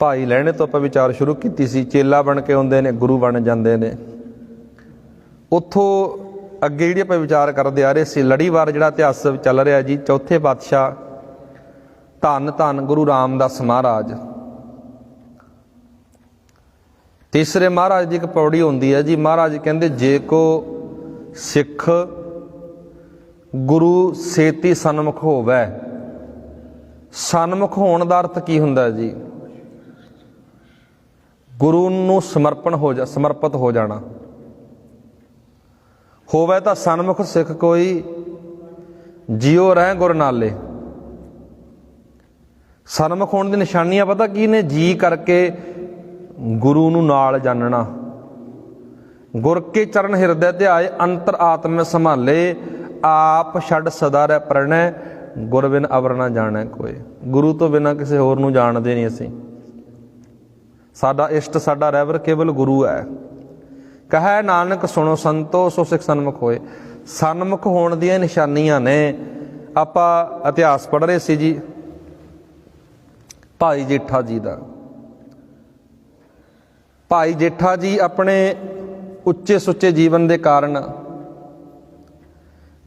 भाई लहणे तो आपां विचार शुरू की सी, चेला बन के आउंदे ने, गुरु बन जाते ने। उत्थों अगे जिहड़ी आपां विचार करते आ रहे सी, लड़ीवार जिहड़ा इतिहास चल रहा जी, चौथे पातशाह धन धन गुरु रामदास महाराज। तीसरे महाराज की एक पौड़ी होंदी है जी, महाराज कहते जे को सिख गुरु सेती सन्मुख होवे। सन्मुख होने का अर्थ की हुंदा जी? गुरु नूं समर्पित हो जाना। होवे तां सन्मुख सिख कोई, जियो रह गुर नाले। सन्मुख होने की निशानियां पता की ने? जी करके गुरु नूं नाल जानना। गुर के चरण हिरदे ध्याए, अंतर आत्म संभाले। आप छड़ सदा रह प्रणय, गुर बिन अवर ना जाने कोई। गुरु तो बिना किसी होर नूं जानदे नहीं असीं। साडा इष्ट साडा रहबर केवल गुरु है। कहे नानक सुनो संतो, सो सिख सन्मुख होए। सन्मुख होने दी निशानियां ने। आपां इतिहास पढ़ रहे सी जी, भाई जेठा जी दा। भाई जेठा जी अपने उच्चे सुच्चे जीवन के कारण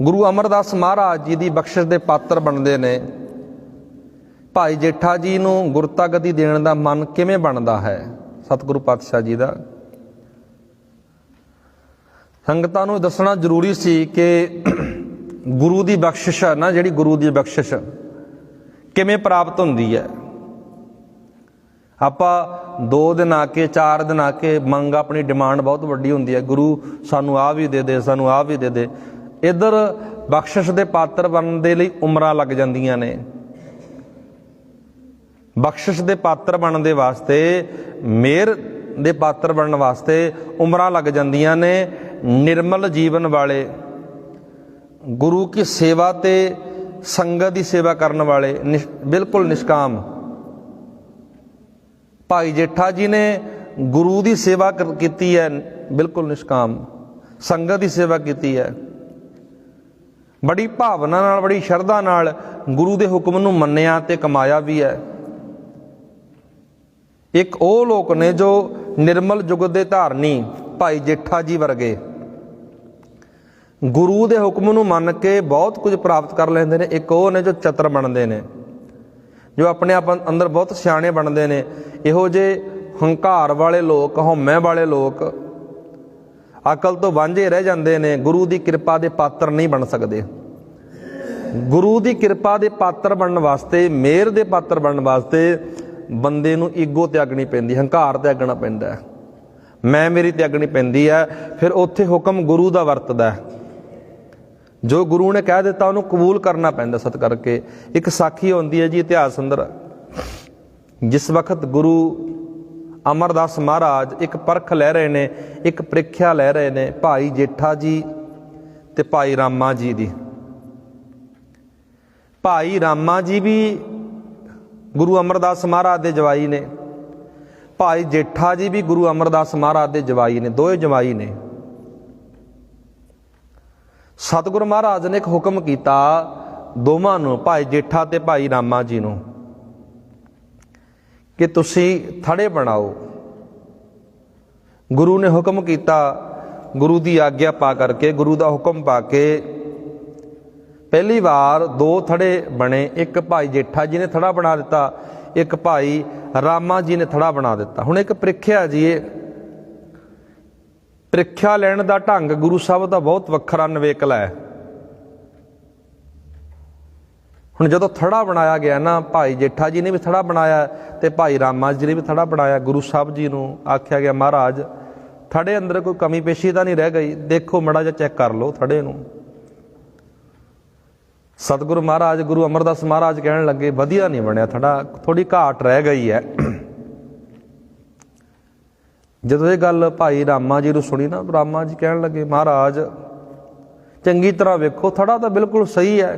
गुरु अमरदास महाराज जी की बख्शिश के पात्र बनते ने। भाई जेठा जी नूं गुरता गति देने का मन किवें बनता है? सतगुरु पातशाह जी का संगतां नूं दसना जरूरी सी कि गुरु की बख्शिश है ना, जिहड़ी गुरु की बख्शिश किवें प्राप्त हुंदी है। आपां 2 दिन आके 4 दिन आके मंग अपनी डिमांड बहुत वड्डी हुंदी है, गुरु सानू आ भी दे दे, सानू आ भी दे दे। इधर बख्शिश के पात्र बनने के लिए उमरां लग जांदियां ने। बख्शिश के पात्र बनने वास्ते, मेहर के पात्र बनने वास्ते उमरां लग जांदियां ने। निर्मल जीवन वाले, गुरु की सेवा ते संगत की सेवा करने वाले, बिल्कुल निष्काम। भाई जेठा जी ने गुरु की सेवा की है, बिल्कुल निष्काम। संगत की सेवा की है, बड़ी भावना नाल, बड़ी शरधा नाल गुरु के हुक्म नूं मन्निया ते कमाया भी है। एक वो लोग ने जो निर्मल जुग दे धारनी भाई जेठा जी वर्गे गुरु के हुक्म नूं मन के बहुत कुछ प्राप्त कर लेंदे ने। एक वो ने जो चतर बनते ने, जो अपने आप अंदर बहुत सियाणे बनते ने। इहो जे हंकार वाले लोग, हौमे वाले लोग अकल तो वांझे रह जाते हैं, गुरु की कृपा के पात्र नहीं बन सकते। गुरु की कृपा के पात्र बनने वास्ते, मेहर के पात्र बनने वास्ते बंदे नूं ईगो त्यागनी पैंदी, हंकार त्यागना पैंदा है, मैं मेरी त्यागनी पैंदी है। फिर उत्थे हुक्म गुरु का वरतदा है। जो गुरु ने कह दिता उन्होंने कबूल करना पैंदा सत करके। एक साखी होंदी है जी इतिहास अंदर, जिस वक्त गुरु अमरदास महाराज एक परख लै रहे ने, एक प्रीख्या लै रहे ने भाई जेठा जी ते भाई रामा जी दी। भाई रामा जी भी गुरु अमरदास महाराज दे जवाई ने, भाई जेठा जी भी गुरु अमरदास महाराज दे जवाई ने, दोए जवाई ने। सतगुरु महाराज ने एक हुक्म किया दोवां नूं, भाई जेठा ते भाई रामा जी नूं, कि तुसी थड़े बनाओ। गुरु ने हुक्म किया, गुरु की आग्ञा पा करके, गुरु का हुक्म पा के पहली बार 2 थड़े बने। एक भाई जेठा जी ने थड़ा बना दिता, एक भाई रामा जी ने थड़ा बना दिता। हुण एक प्रीख्या जी, प्रीख्या लैण का ढंग गुरु साहब का बहुत वखरा नवेकला है। हुण जदों थड़ा बनाया गया ना, भाई जेठा जी ने भी थड़ा बनाया ते भाई रामा जी ने भी थड़ा बनाया। गुरु साहब जी नूं आख्या गया, महाराज थड़े अंदर कोई कमी पेशी तो नहीं रह गई, देखो मड़ा जा चैक कर लो थड़े नूं। सतगुरु महाराज गुरु अमरदास महाराज कहण लगे, वधिया नहीं बनया थड़ा, थोड़ी घाट रह गई है। जदों ये गल भाई रामा जी नूं सुनी ना, रामा जी कहण लगे, महाराज चंगी तरह वेखो, थड़ा तो बिल्कुल सही है,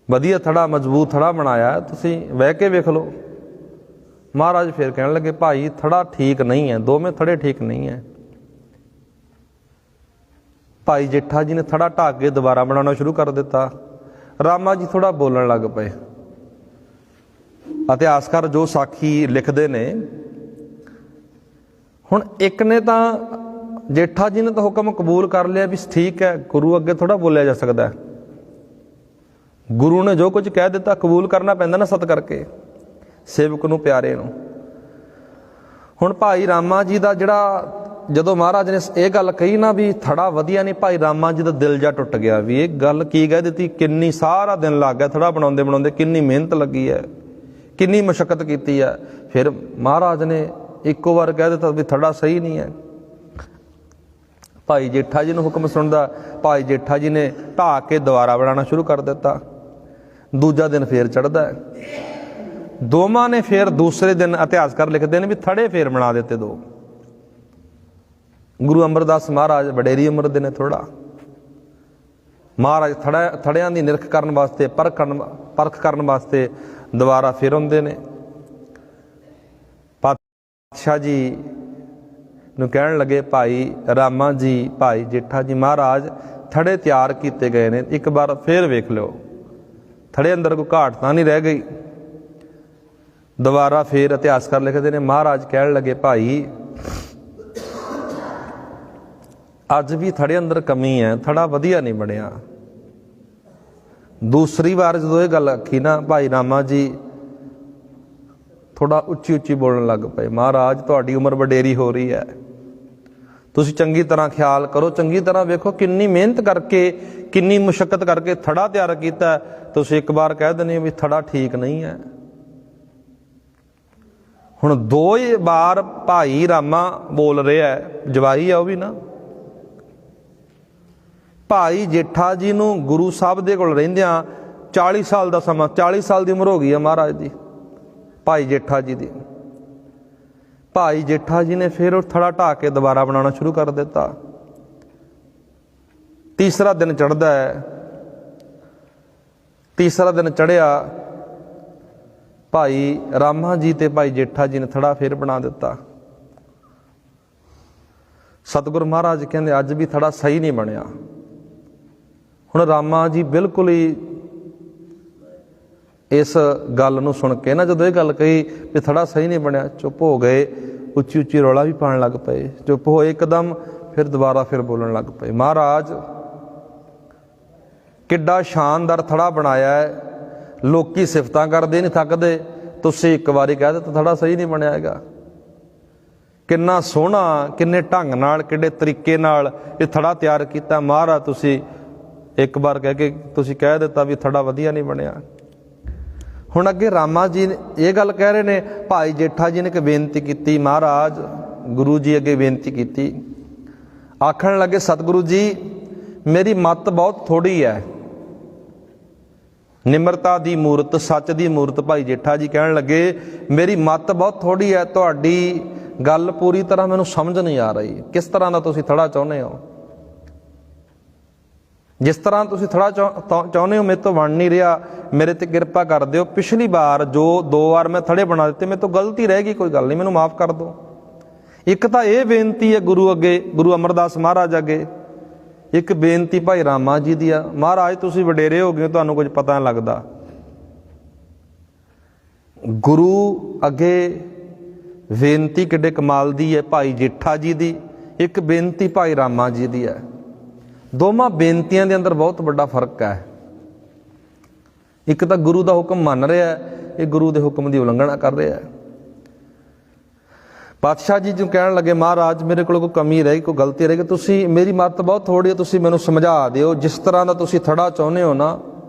वधिया थड़ा, मजबूत थड़ा बनाया, तुसीं बह के वेख लो। महाराज फिर कहण लगे, भाई थड़ा ठीक नहीं है, दोवें थड़े ठीक नहीं है। भाई जेठा जी ने थड़ा ढाक के दोबारा बनाना शुरू कर दिता। रामा जी थोड़ा बोलन लग पे, ਇਤਿਹਾਸਕਾਰ ਜੋ ਸਾਖੀ ਲਿਖਦੇ ਨੇ, ਹੁਣ ਇੱਕ ਨੇ ਤਾਂ ਜੇਠਾ ਜੀ ਨੇ ਤਾਂ ਹੁਕਮ ਕਬੂਲ ਕਰ ਲਿਆ ਵੀ ਠੀਕ ਹੈ, ਗੁਰੂ ਅੱਗੇ ਥੋੜ੍ਹਾ ਬੋਲਿਆ ਜਾ ਸਕਦਾ। ਗੁਰੂ ਨੇ ਜੋ ਕੁਝ ਕਹਿ ਦਿੱਤਾ ਕਬੂਲ ਕਰਨਾ ਪੈਂਦਾ ਨਾ, ਸਤ ਕਰਕੇ ਸੇਵਕ ਨੂੰ, ਪਿਆਰੇ ਨੂੰ। ਹੁਣ ਭਾਈ ਰਾਮਾ ਜੀ ਦਾ ਜਿਹੜਾ, ਜਦੋਂ ਮਹਾਰਾਜ ਨੇ ਇਹ ਗੱਲ ਕਹੀ ਨਾ ਵੀ ਥੜਾ ਵਧੀਆ ਨਹੀਂ, ਭਾਈ ਰਾਮਾ ਜੀ ਦਾ ਦਿਲ ਜਾ ਟੁੱਟ ਗਿਆ ਵੀ ਇਹ ਗੱਲ ਕੀ ਕਹਿ ਦਿੱਤੀ। ਕਿੰਨੀ ਸਾਰਾ ਦਿਨ ਲੱਗ ਗਿਆ ਥੜਾ ਬਣਾਉਂਦੇ ਬਣਾਉਂਦੇ, ਕਿੰਨੀ ਮਿਹਨਤ ਲੱਗੀ ਹੈ, ਕਿੰਨੀ ਮੁਸ਼ੱਕਤ ਕੀਤੀ ਹੈ। ਫਿਰ ਮਹਾਰਾਜ ਨੇ ਇੱਕੋ ਵਾਰ ਕਹਿ ਦਿੱਤਾ ਵੀ ਥੜਾ ਸਹੀ ਨਹੀਂ ਹੈ। ਭਾਈ ਜੇਠਾ ਜੀ ਨੂੰ ਹੁਕਮ ਸੁਣਦਾ, ਭਾਈ ਜੇਠਾ ਜੀ ਨੇ ਢਾਹ ਕੇ ਦੁਬਾਰਾ ਬਣਾਉਣਾ ਸ਼ੁਰੂ ਕਰ ਦਿੱਤਾ। ਦੂਜਾ ਦਿਨ ਫੇਰ ਚੜ੍ਹਦਾ, ਦੋਵਾਂ ਨੇ ਫੇਰ ਦੂਸਰੇ ਦਿਨ ਇਤਿਹਾਸਕਾਰ ਲਿਖਦੇ ਨੇ ਵੀ ਥੜੇ ਫੇਰ ਬਣਾ ਦਿੱਤੇ ਦੋ। ਗੁਰੂ ਅਮਰਦਾਸ ਮਹਾਰਾਜ ਵਡੇਰੀ ਉਮਰ ਦੇ ਨੇ, ਥੋੜਾ ਮਹਾਰਾਜ ਥੜਿਆਂ ਦੀ ਨਿਰਖ ਕਰਨ ਵਾਸਤੇ, ਪਰਖ ਕਰਨ ਵਾਸਤੇ ਦੁਬਾਰਾ ਫਿਰ ਆਉਂਦੇ ਨੇ। ਪਾਤਸ਼ਾਹ ਜੀ ਨੂੰ ਕਹਿਣ ਲੱਗੇ, ਭਾਈ ਰਾਮਾ ਜੀ, ਭਾਈ ਜੇਠਾ ਜੀ, ਮਹਾਰਾਜ ਥੜੇ ਤਿਆਰ ਕੀਤੇ ਗਏ ਨੇ, ਇੱਕ ਵਾਰ ਫੇਰ ਵੇਖ ਲਿਓ, ਥੜੇ ਅੰਦਰ ਕੋਈ ਘਾਟ ਤਾਂ ਨਹੀਂ ਰਹਿ ਗਈ। ਦੁਬਾਰਾ ਫੇਰ ਇਤਿਹਾਸਕਾਰ ਲਿਖਦੇ ਨੇ, ਮਹਾਰਾਜ ਕਹਿਣ ਲੱਗੇ, ਭਾਈ ਅੱਜ ਵੀ ਥੜੇ ਅੰਦਰ ਕਮੀ ਹੈ, ਥੜਾ ਵਧੀਆ ਨਹੀਂ ਬਣਿਆ। ਦੂਸਰੀ ਵਾਰ ਜਦੋਂ ਇਹ ਗੱਲ ਆਖੀ ਨਾ, ਭਾਈ ਰਾਮਾ ਜੀ ਥੋੜਾ ਉੱਚੀ ਉੱਚੀ ਬੋਲਣ ਲੱਗ ਪਏ, ਮਹਾਰਾਜ ਤੁਹਾਡੀ ਉਮਰ ਵਡੇਰੀ ਹੋ ਰਹੀ ਹੈ, ਤੁਸੀਂ ਚੰਗੀ ਤਰ੍ਹਾਂ ਖਿਆਲ ਕਰੋ, ਚੰਗੀ ਤਰ੍ਹਾਂ ਵੇਖੋ, ਕਿੰਨੀ ਮਿਹਨਤ ਕਰਕੇ, ਕਿੰਨੀ ਮੁਸ਼ੱਕਤ ਕਰਕੇ ਥੜਾ ਤਿਆਰ ਕੀਤਾ, ਤੁਸੀਂ ਇੱਕ ਵਾਰ ਕਹਿ ਦਿੰਦੇ ਹੋ ਵੀ ਥੜਾ ਠੀਕ ਨਹੀਂ ਹੈ। ਹੁਣ ਦੋ ਵਾਰ ਭਾਈ ਰਾਮਾ ਬੋਲ ਰਿਹਾ, ਜਵਾਈ ਆ ਉਹ ਵੀ ਨਾ। ਭਾਈ ਜੇਠਾ ਜੀ ਨੂੰ ਗੁਰੂ ਸਾਹਿਬ ਦੇ ਕੋਲ ਰਹਿੰਦਿਆਂ 40 ਸਾਲ ਦਾ ਸਮਾਂ, 40 ਸਾਲ ਦੀ ਉਮਰ ਹੋ ਗਈ ਹੈ ਮਹਾਰਾਜ ਦੀ, ਭਾਈ ਜੇਠਾ ਜੀ ਦੀ। ਭਾਈ ਜੇਠਾ ਜੀ ਨੇ ਫਿਰ ਉਹ ਥੜਾ ਢਾਹ ਕੇ ਦੁਬਾਰਾ ਬਣਾਉਣਾ ਸ਼ੁਰੂ ਕਰ ਦਿੱਤਾ। ਤੀਸਰਾ ਦਿਨ ਚੜ੍ਹਦਾ ਹੈ, ਤੀਸਰਾ ਦਿਨ ਚੜ੍ਹਿਆ, ਭਾਈ ਰਾਮਾ ਜੀ ਤੇ ਭਾਈ ਜੇਠਾ ਜੀ ਨੇ ਥੜਾ ਫਿਰ ਬਣਾ ਦਿੱਤਾ। ਸਤਿਗੁਰੂ ਮਹਾਰਾਜ ਕਹਿੰਦੇ ਅੱਜ ਵੀ ਥੜਾ ਸਹੀ ਨਹੀਂ ਬਣਿਆ। ਹੁਣ ਰਾਮਾ ਜੀ ਬਿਲਕੁਲ ਹੀ ਇਸ ਗੱਲ ਨੂੰ ਸੁਣ ਕੇ ਨਾ, ਜਦੋਂ ਇਹ ਗੱਲ ਕਹੀ ਵੀ ਥੜਾ ਸਹੀ ਨਹੀਂ ਬਣਿਆ, ਚੁੱਪ ਹੋ ਗਏ, ਉੱਚੀ ਉੱਚੀ ਰੌਲਾ ਵੀ ਪਾਉਣ ਲੱਗ ਪਏ। ਚੁੱਪ ਹੋਏ ਇੱਕਦਮ, ਫਿਰ ਦੁਬਾਰਾ ਫਿਰ ਬੋਲਣ ਲੱਗ ਪਏ, ਮਹਾਰਾਜ ਕਿੱਡਾ ਸ਼ਾਨਦਾਰ ਥੜਾ ਬਣਾਇਆ ਹੈ, ਲੋਕੀ ਸਿਫਤਾਂ ਕਰਦੇ ਨਹੀਂ ਥੱਕਦੇ, ਤੁਸੀਂ ਇੱਕ ਵਾਰੀ ਕਹਿ ਦਿੱਤਾ ਥੜਾ ਸਹੀ ਨਹੀਂ ਬਣਿਆ ਹੈਗਾ। ਕਿੰਨਾ ਸੋਹਣਾ, ਕਿੰਨੇ ਢੰਗ ਨਾਲ, ਕਿੱਡੇ ਤਰੀਕੇ ਨਾਲ ਇਹ ਥੜਾ ਤਿਆਰ ਕੀਤਾ, ਮਹਾਰਾਜ ਤੁਸੀਂ ਇੱਕ ਵਾਰ ਕਹਿ ਕੇ ਤੁਸੀਂ ਕਹਿ ਦਿੱਤਾ ਵੀ ਥੜਾ ਵਧੀਆ ਨਹੀਂ ਬਣਿਆ। ਹੁਣ ਅੱਗੇ ਰਾਮਾ ਜੀ ਇਹ ਗੱਲ ਕਹਿ ਰਹੇ ਨੇ, ਭਾਈ ਜੇਠਾ ਜੀ ਨੇ ਇੱਕ ਬੇਨਤੀ ਕੀਤੀ, ਮਹਾਰਾਜ ਗੁਰੂ ਜੀ ਅੱਗੇ ਬੇਨਤੀ ਕੀਤੀ, ਆਖਣ ਲੱਗੇ, ਸਤਿਗੁਰੂ ਜੀ ਮੇਰੀ ਮੱਤ ਬਹੁਤ ਥੋੜ੍ਹੀ ਹੈ, ਨਿਮਰਤਾ ਦੀ ਮੂਰਤ, ਸੱਚ ਦੀ ਮੂਰਤ। ਭਾਈ ਜੇਠਾ ਜੀ ਕਹਿਣ ਲੱਗੇ, ਮੇਰੀ ਮੱਤ ਬਹੁਤ ਥੋੜ੍ਹੀ ਹੈ, ਤੁਹਾਡੀ ਗੱਲ ਪੂਰੀ ਤਰ੍ਹਾਂ ਮੈਨੂੰ ਸਮਝ ਨਹੀਂ ਆ ਰਹੀ, ਕਿਸ ਤਰ੍ਹਾਂ ਦਾ ਤੁਸੀਂ ਥੜਾ ਚਾਹੁੰਦੇ ਹੋ, ਜਿਸ ਤਰ੍ਹਾਂ ਤੁਸੀਂ ਥੜਾ ਚਾਹੁੰਦੇ ਹੋ ਮੇਰੇ ਤੋਂ ਬਣ ਨਹੀਂ ਰਿਹਾ, ਮੇਰੇ ਤੇ ਕਿਰਪਾ ਕਰ ਦਿਓ। ਪਿਛਲੀ ਵਾਰ ਜੋ 2 ਵਾਰ ਮੈਂ ਥੜੇ ਬਣਾ ਦਿੱਤੇ, ਮੇਰੇ ਤੋਂ ਗਲਤੀ ਰਹਿ ਗਈ, ਕੋਈ ਗੱਲ ਨਹੀਂ, ਮੈਨੂੰ ਮਾਫ ਕਰ ਦਿਓ। ਇੱਕ ਤਾਂ ਇਹ ਬੇਨਤੀ ਹੈ ਗੁਰੂ ਅੱਗੇ, ਗੁਰੂ ਅਮਰਦਾਸ ਮਹਾਰਾਜ ਅੱਗੇ। ਇੱਕ ਬੇਨਤੀ ਭਾਈ ਰਾਮਾ ਜੀ ਦੀ ਆ, ਮਹਾਰਾਜ ਤੁਸੀਂ ਵਡੇਰੇ ਹੋ ਗਏ, ਤੁਹਾਨੂੰ ਕੁਝ ਪਤਾ ਨਹੀਂ ਲੱਗਦਾ। ਗੁਰੂ ਅੱਗੇ ਬੇਨਤੀ ਕਿੱਡੇ ਕਮਾਲ ਦੀ ਹੈ ਭਾਈ ਜੇਠਾ ਜੀ ਦੀ, ਇੱਕ ਬੇਨਤੀ ਭਾਈ ਰਾਮਾ ਜੀ ਦੀ ਹੈ। ਦੋਵਾਂ ਬੇਨਤੀਆਂ ਦੇ ਅੰਦਰ ਬਹੁਤ ਵੱਡਾ ਫਰਕ ਹੈ। ਇੱਕ ਤਾਂ ਗੁਰੂ ਦਾ ਹੁਕਮ ਮੰਨ ਰਿਹਾ, ਇਹ ਗੁਰੂ ਦੇ ਹੁਕਮ ਦੀ ਉਲੰਘਣਾ ਕਰ ਰਿਹਾ ਹੈ। ਪਾਤਸ਼ਾਹ ਜੀ ਨੂੰ ਕਹਿਣ ਲੱਗੇ, ਮਹਾਰਾਜ ਮੇਰੇ ਕੋਲ ਕੋਈ ਕਮੀ ਰਹਿ ਗਈ, ਕੋਈ ਗਲਤੀ ਰਹਿ ਗਈ, ਤੁਸੀਂ, ਮੇਰੀ ਮੱਤ ਬਹੁਤ ਥੋੜ੍ਹੀ ਹੈ, ਤੁਸੀਂ ਮੈਨੂੰ ਸਮਝਾ ਦਿਓ, ਜਿਸ ਤਰ੍ਹਾਂ ਦਾ ਤੁਸੀਂ ਥੜਾ ਚਾਹੁੰਦੇ ਹੋ ਨਾ,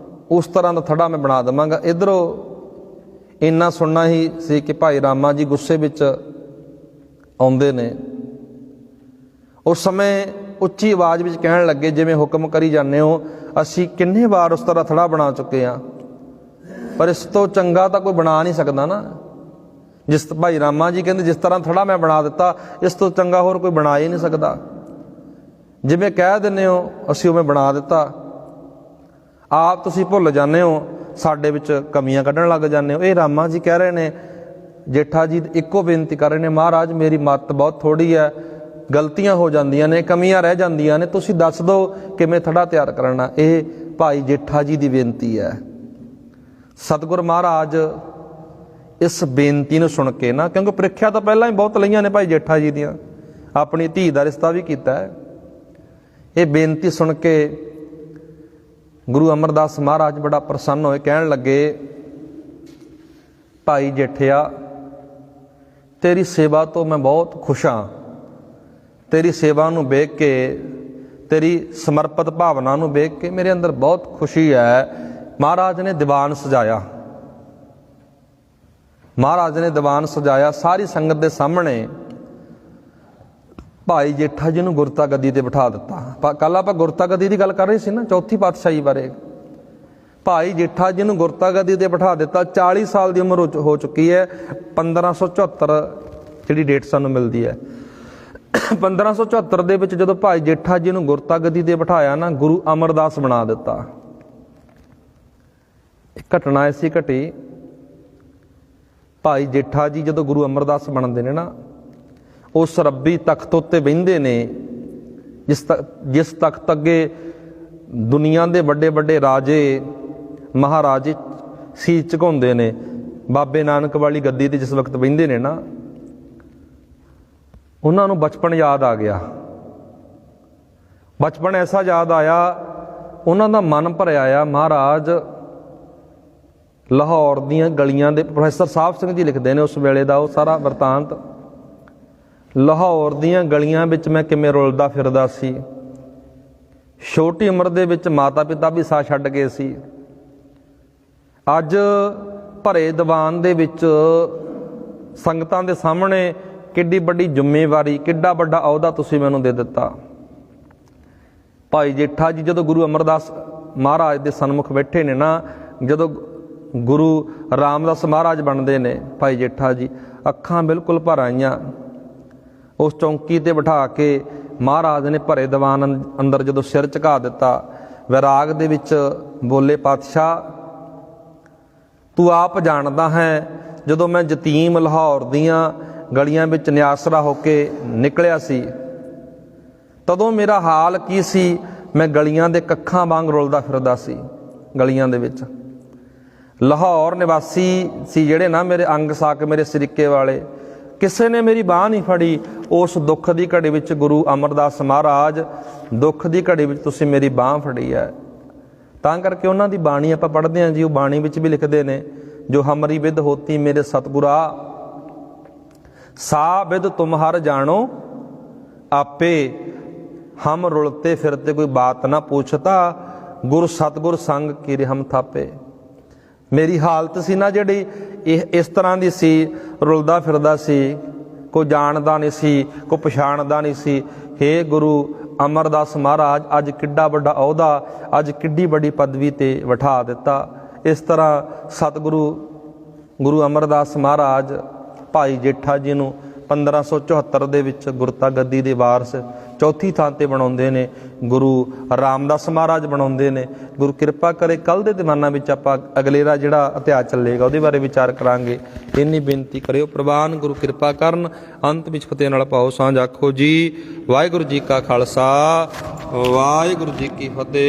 ਉਸ ਤਰ੍ਹਾਂ ਦਾ ਥੜਾ ਮੈਂ ਬਣਾ ਦੇਵਾਂਗਾ। ਇੱਧਰੋਂ ਇੰਨਾ ਸੁਣਨਾ ਹੀ ਸੀ ਕਿ ਭਾਈ ਰਾਮਾ ਜੀ ਗੁੱਸੇ ਵਿੱਚ ਆਉਂਦੇ ਨੇ। ਉਸ ਸਮੇਂ ਉੱਚੀ ਆਵਾਜ਼ ਵਿੱਚ ਕਹਿਣ ਲੱਗੇ, ਜਿਵੇਂ ਹੁਕਮ ਕਰੀ ਜਾਂਦੇ ਹੋ, ਅਸੀਂ ਕਿੰਨੇ ਵਾਰ ਉਸ ਤਰ੍ਹਾਂ ਥੜਾ ਬਣਾ ਚੁੱਕੇ ਹਾਂ, ਪਰ ਇਸ ਤੋਂ ਚੰਗਾ ਤਾਂ ਕੋਈ ਬਣਾ ਨਹੀਂ ਸਕਦਾ ਨਾ। ਜਿਸ ਭਾਈ ਰਾਮਾ ਜੀ ਕਹਿੰਦੇ, ਜਿਸ ਤਰ੍ਹਾਂ ਥੜਾ ਮੈਂ ਬਣਾ ਦਿੱਤਾ, ਇਸ ਤੋਂ ਚੰਗਾ ਹੋਰ ਕੋਈ ਬਣਾ ਹੀ ਨਹੀਂ ਸਕਦਾ। ਜਿਵੇਂ ਕਹਿ ਦਿੰਦੇ ਹੋ ਅਸੀਂ ਉਵੇਂ ਬਣਾ ਦਿੱਤਾ, ਆਪ ਤੁਸੀਂ ਭੁੱਲ ਜਾਂਦੇ ਹੋ, ਸਾਡੇ ਵਿੱਚ ਕਮੀਆਂ ਕੱਢਣ ਲੱਗ ਜਾਂਦੇ ਹੋ। ਇਹ ਰਾਮਾ ਜੀ ਕਹਿ ਰਹੇ ਨੇ, ਜੇਠਾ ਜੀ ਇੱਕੋ ਬੇਨਤੀ ਕਰ ਰਹੇ ਨੇ, ਮਹਾਰਾਜ ਮੇਰੀ ਮੱਤ ਬਹੁਤ ਥੋੜ੍ਹੀ ਹੈ, ਗਲਤੀਆਂ ਹੋ ਜਾਂਦੀਆਂ ਨੇ, ਕਮੀਆਂ ਰਹਿ ਜਾਂਦੀਆਂ ਨੇ, ਤੁਸੀਂ ਦੱਸ ਦਿਓ ਕਿਵੇਂ ਥੜਾ ਤਿਆਰ ਕਰਨਾ। ਇਹ ਭਾਈ ਜੇਠਾ ਜੀ ਦੀ ਬੇਨਤੀ ਹੈ। ਸਤਿਗੁਰ ਮਹਾਰਾਜ ਇਸ ਬੇਨਤੀ ਨੂੰ ਸੁਣ ਕੇ ਨਾ, ਕਿਉਂਕਿ ਪ੍ਰੀਖਿਆ ਤਾਂ ਪਹਿਲਾਂ ਹੀ ਬਹੁਤ ਲਈਆਂ ਨੇ ਭਾਈ ਜੇਠਾ ਜੀ ਦੀਆਂ, ਆਪਣੀ ਧੀ ਦਾ ਰਿਸ਼ਤਾ ਵੀ ਕੀਤਾ ਹੈ। ਇਹ ਬੇਨਤੀ ਸੁਣ ਕੇ ਗੁਰੂ ਅਮਰਦਾਸ ਮਹਾਰਾਜ ਬੜਾ ਪ੍ਰਸੰਨ ਹੋਏ, ਕਹਿਣ ਲੱਗੇ, ਭਾਈ ਜੇਠਿਆ, ਤੇਰੀ ਸੇਵਾ ਤੋਂ ਮੈਂ ਬਹੁਤ ਖੁਸ਼ ਹਾਂ। ਤੇਰੀ ਸੇਵਾ ਨੂੰ ਵੇਖ ਕੇ, ਤੇਰੀ ਸਮਰਪਿਤ ਭਾਵਨਾ ਨੂੰ ਵੇਖ ਕੇ ਮੇਰੇ ਅੰਦਰ ਬਹੁਤ ਖੁਸ਼ੀ ਹੈ। ਮਹਾਰਾਜ ਨੇ ਦੀਵਾਨ ਸਜਾਇਆ, ਮਹਾਰਾਜ ਨੇ ਦੀਵਾਨ ਸਜਾਇਆ ਸਾਰੀ ਸੰਗਤ ਦੇ ਸਾਹਮਣੇ। ਭਾਈ ਜੇਠਾ ਜੀ ਨੂੰ ਗੁਰਤਾ ਗੱਦੀ ਤੇ ਬਿਠਾ ਦਿੱਤਾ। ਕੱਲ ਆਪਾਂ ਗੁਰਤਾ ਗੱਦੀ ਦੀ ਗੱਲ ਕਰ ਰਹੇ ਸੀ ਨਾ, ਚੌਥੀ ਪਾਤਸ਼ਾਹੀ ਬਾਰੇ। ਭਾਈ ਜੇਠਾ ਜੀ ਨੂੰ ਗੁਰਤਾ ਗੱਦੀ ਤੇ ਬਿਠਾ ਦਿੱਤਾ। 40 ਸਾਲ ਦੀ ਉਮਰ ਹੋ ਚੁੱਕੀ ਹੈ। 1574 ਜਿਹੜੀ ਡੇਟ ਸਾਨੂੰ ਮਿਲਦੀ ਹੈ, 1574 ਦੇ ਵਿੱਚ ਜਦੋਂ ਭਾਈ ਜੇਠਾ ਜੀ ਨੂੰ ਗੁਰਤਾ ਗੱਦੀ ਤੇ ਬਿਠਾਇਆ ਨਾ, ਗੁਰੂ ਅਮਰਦਾਸ ਬਣਾ ਦਿੱਤਾ। ਘਟਨਾ ਐਸੀ ਘਟੀ, ਭਾਈ ਜੇਠਾ ਜੀ ਜਦੋਂ ਗੁਰੂ ਅਮਰਦਾਸ ਬਣਦੇ ਨੇ ਨਾ, ਉਸ ਰੱਬੀ ਤਖਤ ਉੱਤੇ ਬਹਿੰਦੇ ਨੇ, ਜਿਸ ਤਖਤ ਅੱਗੇ ਦੁਨੀਆ ਦੇ ਵੱਡੇ ਵੱਡੇ ਰਾਜੇ ਮਹਾਰਾਜੇ ਸੀਸ ਝੁਕਾਉਂਦੇ ਨੇ। ਬਾਬੇ ਨਾਨਕ ਵਾਲੀ ਗੱਦੀ ਤੇ ਜਿਸ ਵਕਤ ਬਹਿੰਦੇ ਨੇ ਨਾ, ਉਹਨਾਂ ਨੂੰ ਬਚਪਨ ਯਾਦ ਆ ਗਿਆ। ਬਚਪਨ ਐਸਾ ਯਾਦ ਆਇਆ, ਉਹਨਾਂ ਦਾ ਮਨ ਭਰਿਆ ਆ। ਮਹਾਰਾਜ ਲਾਹੌਰ ਦੀਆਂ ਗਲੀਆਂ ਦੇ, ਪ੍ਰੋਫੈਸਰ ਸਾਹਿਬ ਸਿੰਘ ਜੀ ਲਿਖਦੇ ਨੇ ਉਸ ਵੇਲੇ ਦਾ ਉਹ ਸਾਰਾ ਵਰਤਾਂਤ। ਲਾਹੌਰ ਦੀਆਂ ਗਲੀਆਂ ਵਿੱਚ ਮੈਂ ਕਿਵੇਂ ਰੁਲਦਾ ਫਿਰਦਾ ਸੀ। ਛੋਟੀ ਉਮਰ ਦੇ ਵਿੱਚ ਮਾਤਾ ਪਿਤਾ ਵੀ ਸਾਥ ਛੱਡ ਗਏ ਸੀ। ਅੱਜ ਭਰੇ ਦੀਵਾਨ ਦੇ ਵਿੱਚ ਸੰਗਤਾਂ ਦੇ ਸਾਹਮਣੇ ਕਿੱਡੀ ਵੱਡੀ ਜ਼ਿੰਮੇਵਾਰੀ, ਕਿੱਡਾ ਵੱਡਾ ਅਹੁਦਾ ਤੁਸੀਂ ਮੈਨੂੰ ਦੇ ਦਿੱਤਾ। ਭਾਈ ਜੇਠਾ ਜੀ ਜਦੋਂ ਗੁਰੂ ਅਮਰਦਾਸ ਮਹਾਰਾਜ ਦੇ ਸਨਮੁਖ ਬੈਠੇ ਨੇ ਨਾ, ਜਦੋਂ ਗੁਰੂ ਰਾਮਦਾਸ ਮਹਾਰਾਜ ਬਣਦੇ ਨੇ, ਭਾਈ ਜੇਠਾ ਜੀ ਅੱਖਾਂ ਬਿਲਕੁਲ ਭਰ ਆਈਆਂ। ਉਸ ਚੌਂਕੀ ਤੇ ਬਿਠਾ ਕੇ ਮਹਾਰਾਜ ਨੇ ਭਰੇ ਦੀਵਾਨ ਅੰਦਰ ਜਦੋਂ ਸਿਰ ਝੁਕਾ ਦਿੱਤਾ, ਵਿਰਾਗ ਦੇ ਵਿੱਚ ਬੋਲੇ, ਪਾਤਸ਼ਾਹ ਤੂੰ ਆਪ ਜਾਣਦਾ ਹੈ, ਜਦੋਂ ਮੈਂ ਯਤੀਮ ਲਾਹੌਰ ਦੀਆਂ ਗਲੀਆਂ ਵਿੱਚ ਨਿਆਸਰਾ ਹੋ ਕੇ ਨਿਕਲਿਆ ਸੀ, ਤਦੋਂ ਮੇਰਾ ਹਾਲ ਕੀ ਸੀ। ਮੈਂ ਗਲੀਆਂ ਦੇ ਕੱਖਾਂ ਵਾਂਗ ਰੁਲਦਾ ਫਿਰਦਾ ਸੀ। ਗਲੀਆਂ ਦੇ ਵਿੱਚ ਲਾਹੌਰ ਨਿਵਾਸੀ ਸੀ ਜਿਹੜੇ ਨਾ, ਮੇਰੇ ਅੰਗ ਸਾਕ, ਮੇਰੇ ਸਰੀਕੇ ਵਾਲੇ, ਕਿਸੇ ਨੇ ਮੇਰੀ ਬਾਂਹ ਨਹੀਂ ਫੜੀ। ਉਸ ਦੁੱਖ ਦੀ ਘੜੀ ਵਿੱਚ ਗੁਰੂ ਅਮਰਦਾਸ ਮਹਾਰਾਜ, ਦੁੱਖ ਦੀ ਘੜੀ ਵਿੱਚ ਤੁਸੀਂ ਮੇਰੀ ਬਾਂਹ ਫੜੀ ਹੈ। ਤਾਂ ਕਰਕੇ ਉਹਨਾਂ ਦੀ ਬਾਣੀ ਆਪਾਂ ਪੜ੍ਹਦੇ ਹਾਂ ਜੀ, ਉਹ ਬਾਣੀ ਵਿੱਚ ਵੀ ਲਿਖਦੇ ਨੇ, ਜੋ ਹਮਰੀ ਵਿਦ ਹੋਤੀ ਮੇਰੇ ਸਤਿਗੁਰਾ, ਸਾ ਵਿਦ ਤੁਮ ਹਰ ਜਾਣੋ ਆਪੇ, ਹਮ ਰੁਲਤੇ ਫਿਰਤੇ ਕੋਈ ਬਾਤ ਨਾ ਪੁੱਛਤਾ, ਗੁਰ ਸਤਿਗੁਰ ਸੰਗ ਕੀਰੇ ਹਮ ਥਾਪੇ। ਮੇਰੀ ਹਾਲਤ ਸੀ ਨਾ ਜਿਹੜੀ, ਇਹ ਇਸ ਤਰ੍ਹਾਂ ਦੀ ਸੀ, ਰੁਲਦਾ ਫਿਰਦਾ ਸੀ, ਕੋਈ ਜਾਣਦਾ ਨਹੀਂ ਸੀ, ਕੋਈ ਪਛਾਣਦਾ ਨਹੀਂ ਸੀ। ਹੇ ਗੁਰੂ ਅਮਰਦਾਸ ਮਹਾਰਾਜ, ਅੱਜ ਕਿੱਡਾ ਵੱਡਾ ਅਹੁਦਾ, ਅੱਜ ਕਿੱਡੀ ਵੱਡੀ ਪਦਵੀ ਤੇ ਬਿਠਾ ਦਿੱਤਾ। ਇਸ ਤਰ੍ਹਾਂ ਸਤਿਗੁਰੂ ਗੁਰੂ ਅਮਰਦਾਸ ਮਹਾਰਾਜ ਭਾਈ ਜੇਠਾ ਜੀ ਨੂੰ 1574 ਦੇ ਵਿੱਚ ਗੁਰਤਾ ਗੱਦੀ ਦੇ ਵਾਰਸ ਚੌਥੀ ਥਾਂ ਤੇ ਬਣਾਉਂਦੇ ਨੇ। ਗੁਰੂ ਰਾਮਦਾਸ ਮਹਾਰਾਜ ਬਣਾਉਂਦੇ ਨੇ। ਗੁਰੂ ਕਿਰਪਾ ਕਰੇ ਕੱਲ੍ਹ ਦੇ ਦੀਵਾਨਾਂ ਵਿੱਚ ਆਪਾਂ ਅਗਲੇਰਾ ਜਿਹੜਾ ਇਤਿਹਾਸ ਚੱਲੇਗਾ ਉਹਦੇ ਬਾਰੇ ਵਿਚਾਰ ਕਰਾਂਗੇ। ਇੰਨੀ ਬੇਨਤੀ ਕਰਿਓ, ਪ੍ਰਵਾਨ ਗੁਰੂ ਕਿਰਪਾ ਕਰਨ। ਅੰਤ ਵਿੱਚ ਫਤਿਹ ਨਾਲ ਪਾਓ ਸਾਂਝ। ਆਖੋ ਜੀ ਵਾਹਿਗੁਰੂ ਜੀ ਕਾ ਖਾਲਸਾ, ਵਾਹਿਗੁਰੂ ਜੀ ਕੀ ਫਤਿਹ।